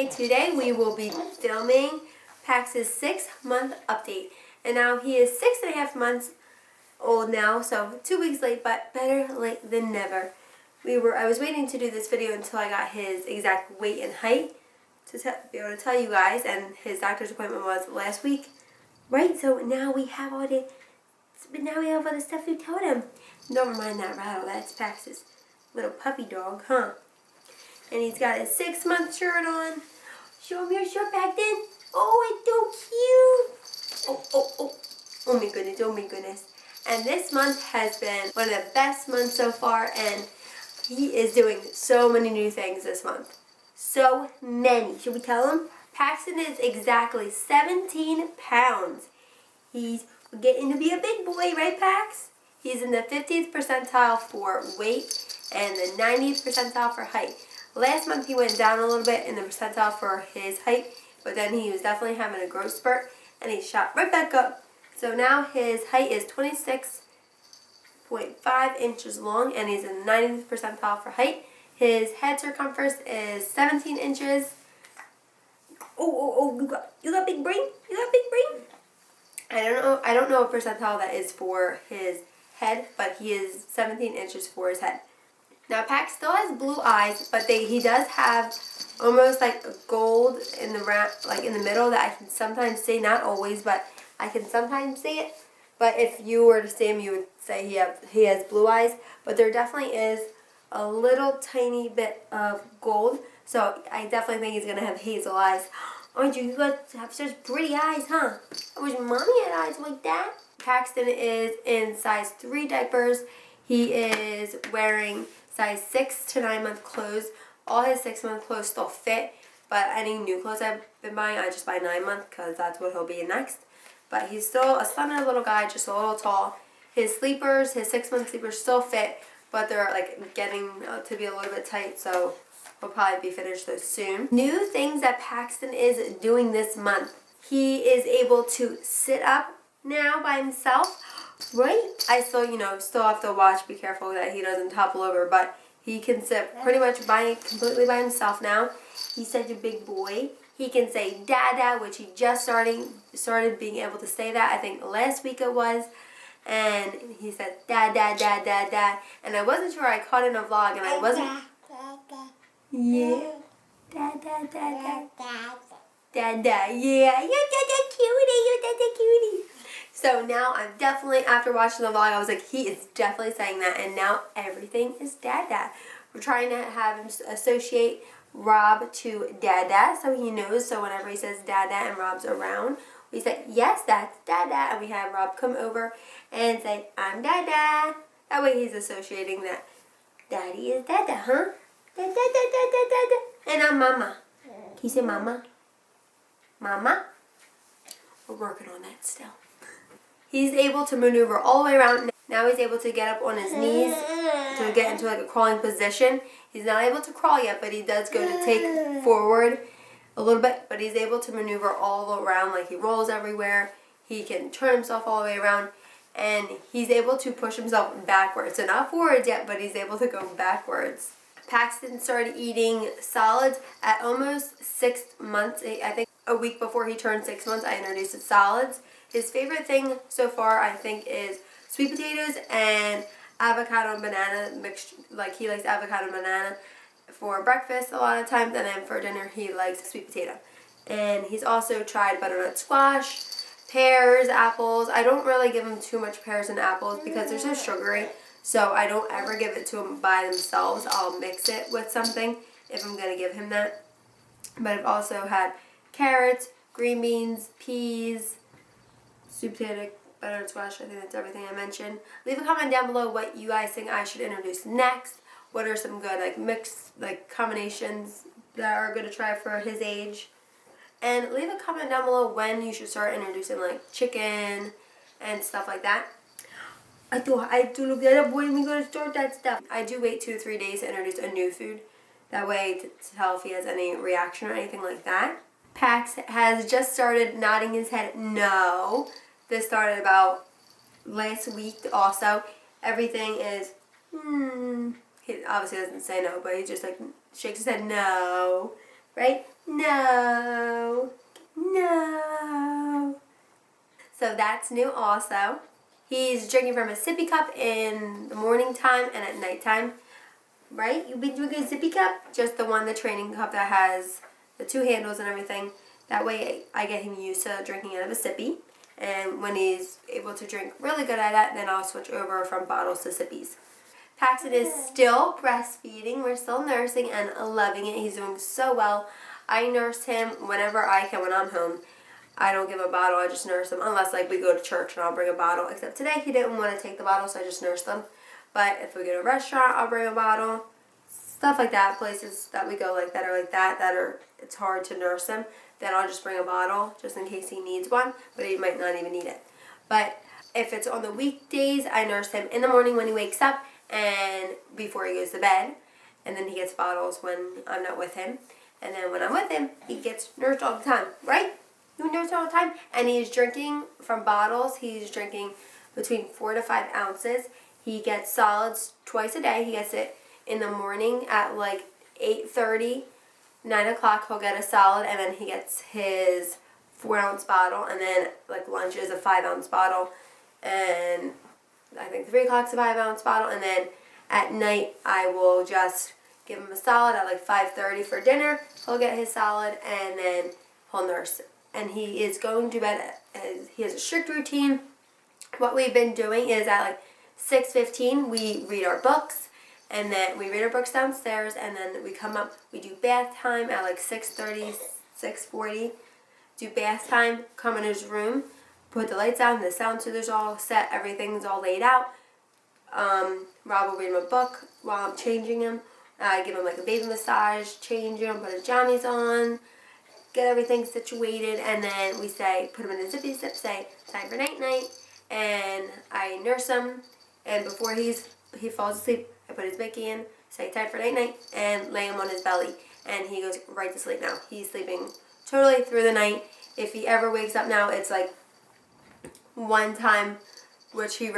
Okay, today we will be filming Pax's 6-month update. And now he is 6.5 months old now, so 2 weeks late, but better late than never. I was waiting to do this video until I got his exact weight and height to be able to tell you guys, and his doctor's appointment was last week. Right, so now we have all the stuff we told him. Don't mind that rattle, that's Pax's little puppy dog, huh? And he's got his 6-month shirt on. Show him your shirt back then. Oh, it's so cute. Oh my goodness, oh my goodness. And this month has been one of the best months so far, and he is doing so many new things this month. So many. Should we tell him? Paxton is exactly 17 pounds. He's getting to be a big boy, right, Pax? He's in the 50th percentile for weight and the 90th percentile for height. Last month he went down a little bit in the percentile for his height, but then he was definitely having a growth spurt, and he shot right back up. So now his height is 26.5 inches long, and he's in the 90th percentile for height. His head circumference is 17 inches. You got big brain? You got big brain? I don't know what percentile that is for his head, but he is 17 inches for his head. Now Pax still has blue eyes, but he does have almost like a gold in the middle that I can sometimes see, not always, but I can sometimes see it. But if you were to see him, you would say he has blue eyes, but there definitely is a little tiny bit of gold. So I definitely think he's gonna have hazel eyes. Aren't you? You guys have such pretty eyes, huh? I wish mommy had eyes like that. Paxton is in size 3 diapers. He is wearing size 6 to 9 month clothes. All his 6-month clothes still fit, but any new clothes I've been buying, I just buy 9 month because that's what he'll be in next. But he's still a slender little guy, just a little tall. His sleepers, his 6-month sleepers still fit, but they're like getting to be a little bit tight, so we'll probably be finished those soon. New things that Paxton is doing this month. He is able to sit up now by himself. Right? I still have to watch, be careful that he doesn't topple over, but he can sit pretty much completely by himself now. He's such a big boy. He can say dada, which he just started being able to say that. I think last week it was. And he said da da da da da. And I wasn't sure, I caught in a vlog and I wasn't. Yeah. Da da da da. Da da. Yeah. You're da cutie. You're da cutie. So now I'm definitely, after watching the vlog, I was like, he is definitely saying that, and now everything is Dada. We're trying to have him associate Rob to Dada, so he knows, so whenever he says Dada and Rob's around, we say, yes, that's Dada, and we have Rob come over and say, I'm Dada. That way he's associating that Daddy is Dada, huh? Da, da, da, da, da, da, da. And I'm Mama. Can you say Mama? Mama? We're working on that still. He's able to maneuver all the way around. Now he's able to get up on his knees to get into like a crawling position. He's not able to crawl yet, but he does go to take forward a little bit. But he's able to maneuver all around, like he rolls everywhere. He can turn himself all the way around. And he's able to push himself backwards. So not forwards yet, but he's able to go backwards. Paxton started eating solids at almost 6 months. I think a week before he turned 6 months, I introduced him solids. His favorite thing so far, I think, is sweet potatoes and avocado and banana mixture. Like, he likes avocado and banana for breakfast a lot of times, and then for dinner he likes sweet potato. And he's also tried butternut squash, pears, apples. I don't really give him too much pears and apples because they're so sugary, so I don't ever give it to him by themselves. I'll mix it with something if I'm going to give him that. But I've also had carrots, green beans, peas, sweet potato, butternut squash. I think that's everything I mentioned. Leave a comment down below what you guys think I should introduce next. What are some good mixed combinations that are good to try for his age? And leave a comment down below when you should start introducing chicken and stuff like that. I do look at it when we go to start that stuff. I do wait 2 to 3 days to introduce a new food. That way to tell if he has any reaction or anything like that. Pax has just started nodding his head no. This started about last week also. Everything is, He obviously doesn't say no, but he just shakes his head no. Right? No. No. So that's new also. He's drinking from a sippy cup in the morning time and at nighttime. Right? You've been drinking a sippy cup? Just the one, the training cup that has the 2 handles and everything. That way I get him used to drinking out of a sippy. And when he's able to drink really good at that, then I'll switch over from bottles to sippies. Paxton is still breastfeeding. We're still nursing and loving it. He's doing so well. I nurse him whenever I can when I'm home. I don't give a bottle. I just nurse him unless like we go to church and I'll bring a bottle. Except today he didn't want to take the bottle, so I just nursed him. But if we go to a restaurant, I'll bring a bottle. Stuff like that. Places that we go like that are it's hard to nurse him. Then I'll just bring a bottle just in case he needs one. But he might not even need it. But if it's on the weekdays, I nurse him in the morning when he wakes up and before he goes to bed. And then he gets bottles when I'm not with him. And then when I'm with him, he gets nursed all the time. Right? You nurse all the time. And he's drinking from bottles. He's drinking between 4 to 5 ounces. He gets solids twice a day. He gets it in the morning at like 8:30, 9 o'clock. He'll get a solid, and then he gets his 4-ounce bottle, and then like lunch is a 5-ounce bottle, and I think 3 o'clock's a 5-ounce bottle, and then at night I will just give him a solid at like 5:30 for dinner. He'll get his solid, and then he'll nurse. And he is going to bed. He has a strict routine. What we've been doing is at like 6:15 we read our books, and then we read our books downstairs, and then we come up, we do bath time at like 6:30, 6:40, do bath time, come in his room, put the lights on, the sound soothers all set, everything's all laid out. Rob will read him a book while I'm changing him. I give him like a baby massage, change him, put his jammies on, get everything situated, and then we say, put him in a zippy zip, say, time for night night, and I nurse him. And before he falls asleep, I put his Mickey in, say time for night night, and lay him on his belly. And he goes right to sleep now. He's sleeping totally through the night. If he ever wakes up now, it's like one time, which he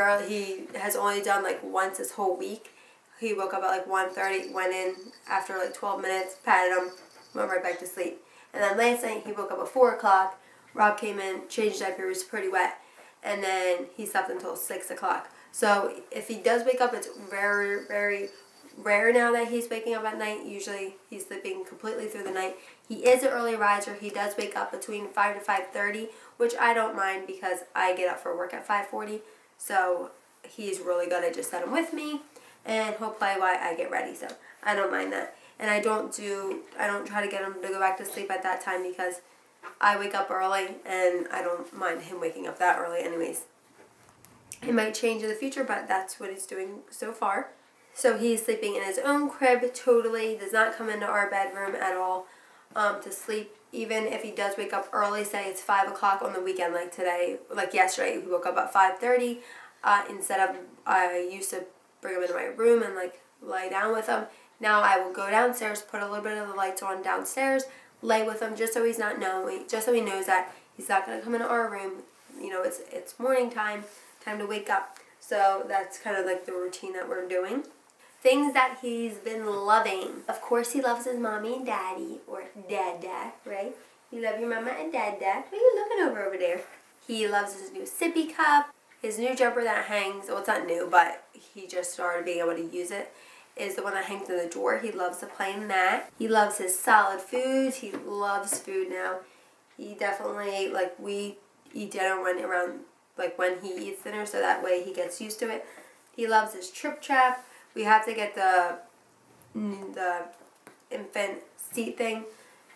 has only done like once this whole week. He woke up at like 1:30, went in after like 12 minutes, patted him, went right back to sleep. And then last night he woke up at 4 o'clock. Rob came in, changed diaper, he was pretty wet. And then he slept until 6 o'clock. So if he does wake up, it's very, very rare now that he's waking up at night. Usually he's sleeping completely through the night. He is an early riser. He does wake up between 5 to 5:30, which I don't mind because I get up for work at 5:40. So he's really good. I just let him with me, and he'll play while I get ready. So I don't mind that. And I don't try to get him to go back to sleep at that time because I wake up early, and I don't mind him waking up that early anyways. It might change in the future, but that's what he's doing so far. So he's sleeping in his own crib totally, does not come into our bedroom at all to sleep. Even if he does wake up early, say it's 5 o'clock on the weekend, like today, like yesterday, he woke up at 5:30. Instead of, I used to bring him into my room and like lay down with him. Now I will go downstairs, put a little bit of the lights on downstairs, lay with him just so he's not knowing, just so he knows that he's not going to come into our room. You know, it's morning time to wake up. So that's kind of like the routine that we're doing. Things that he's been loving. Of course, he loves his mommy and daddy, or dada, right? You love your mama and dada. What are you looking over there? He loves his new sippy cup. His new jumper that hangs, well, it's not new, but he just started being able to use it, is the one that hangs in the door. He loves to play in that. He loves his solid foods. He loves food now. He definitely, like, we eat dinner when he eats dinner, so that way he gets used to it. He loves his Trip Trap. We have to get the infant seat thing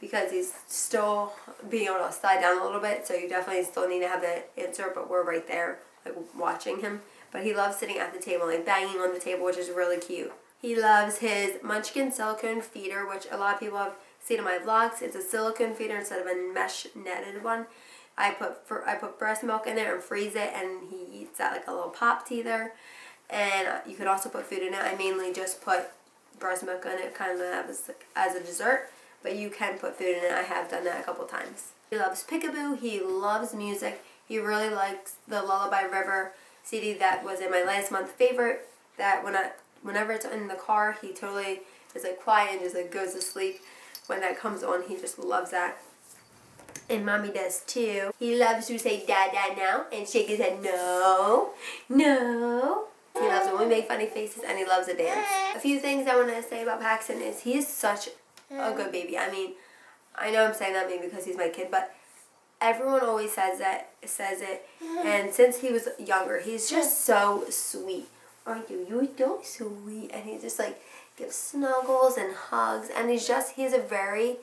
because he's still being able to slide down a little bit, so you definitely still need to have the insert, but we're right there, like, watching him. But he loves sitting at the table, like banging on the table, which is really cute. He loves his Munchkin silicone feeder, which a lot of people have seen in my vlogs. It's a silicone feeder instead of a mesh netted one. I put breast milk in there and freeze it, and he eats that like a little pop teether. And you could also put food in it. I mainly just put breast milk in it, kind of as a dessert, but you can put food in it. I have done that a couple times. He loves Peekaboo. He loves music. He really likes the Lullaby River CD that was in my last month favorite. That whenever it's in the car, he totally is like quiet and just like goes to sleep. when that comes on, he just loves that. And Mommy does too. He loves to say Dada now and shake his head no, no. He loves when we make funny faces, and he loves to dance. A few things I want to say about Paxton is he is such a good baby. I mean, I know I'm saying that maybe because he's my kid, but everyone always says it. And since he was younger, he's just so sweet. Aren't you? You're so sweet. And he just like gives snuggles and hugs, and he's a very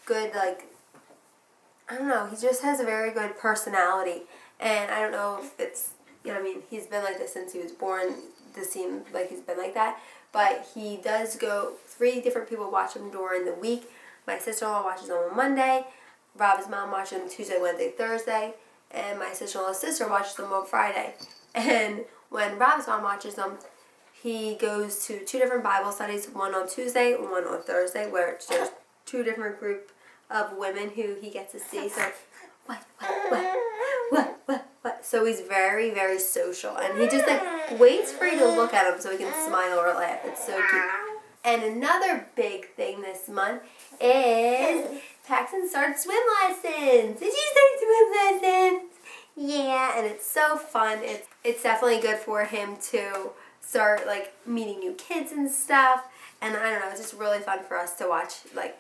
good, like, I don't know, he just has a very good personality. And I don't know if it's, you know, I mean, he's been like this since he was born. This seems like he's been like that. But he does go, 3 different people watch him during the week. My sister-in-law watches him on Monday. Rob's mom watches him Tuesday, Wednesday, Thursday. And my sister-in-law's sister watches him on Friday. And when Rob's mom watches him, he goes to 2 different Bible studies, one on Tuesday and one on Thursday, where there's 2 different group of women who he gets to see. So, what? So he's very, very social. And he just like waits for you to look at him so he can smile or laugh. It's so cute. And another big thing this month is Paxton started swim lessons. Did you start swim lessons? Yeah, and it's so fun. It's definitely good for him to start like meeting new kids and stuff. And I don't know, it's just really fun for us to watch, like,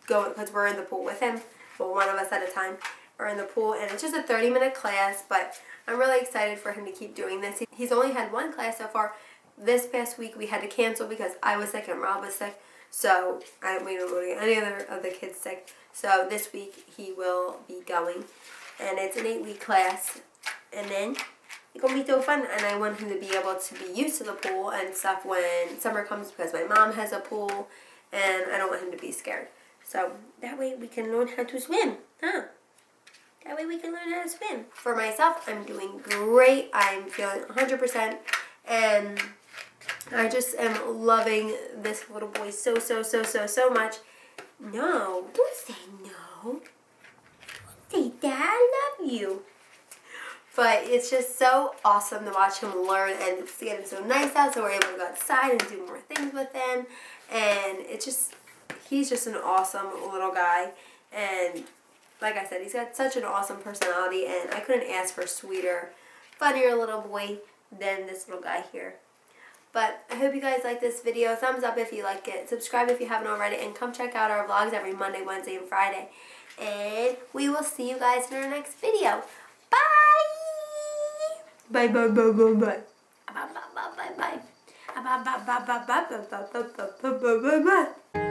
go, because we're in the pool with him. Well, one of us at a time are in the pool, and it's just a 30-minute class, but I'm really excited for him to keep doing this. He's only had 1 class so far. This past week we had to cancel because I was sick and Rob was sick, so we don't go to any other of the kids sick. So this week he will be going, and it's an 8-week class, and then it's going to be so fun, and I want him to be able to be used to the pool and stuff when summer comes, because my mom has a pool, and I don't want him to be scared. So that way we can learn how to swim, huh? That way we can learn how to swim. For myself, I'm doing great. I'm feeling 100%, and I just am loving this little boy so much. No, don't say no. Don't say that, I love you. But it's just so awesome to watch him learn, and it's getting so nice out, so we're able to go outside and do more things with him. And it's just, he's just an awesome little guy. And like I said, he's got such an awesome personality, and I couldn't ask for a sweeter, funnier little boy than this little guy here. But I hope you guys like this video. Thumbs up if you like it. Subscribe if you haven't already, and come check out our vlogs every Monday, Wednesday, and Friday. And we will see you guys in our next video. Bye! Bye, bye, bye, bye, bye. Bye, bye, bye, bye, bye. Bye, bye, bye, bye, bye, bye, bye, bye, bye, bye.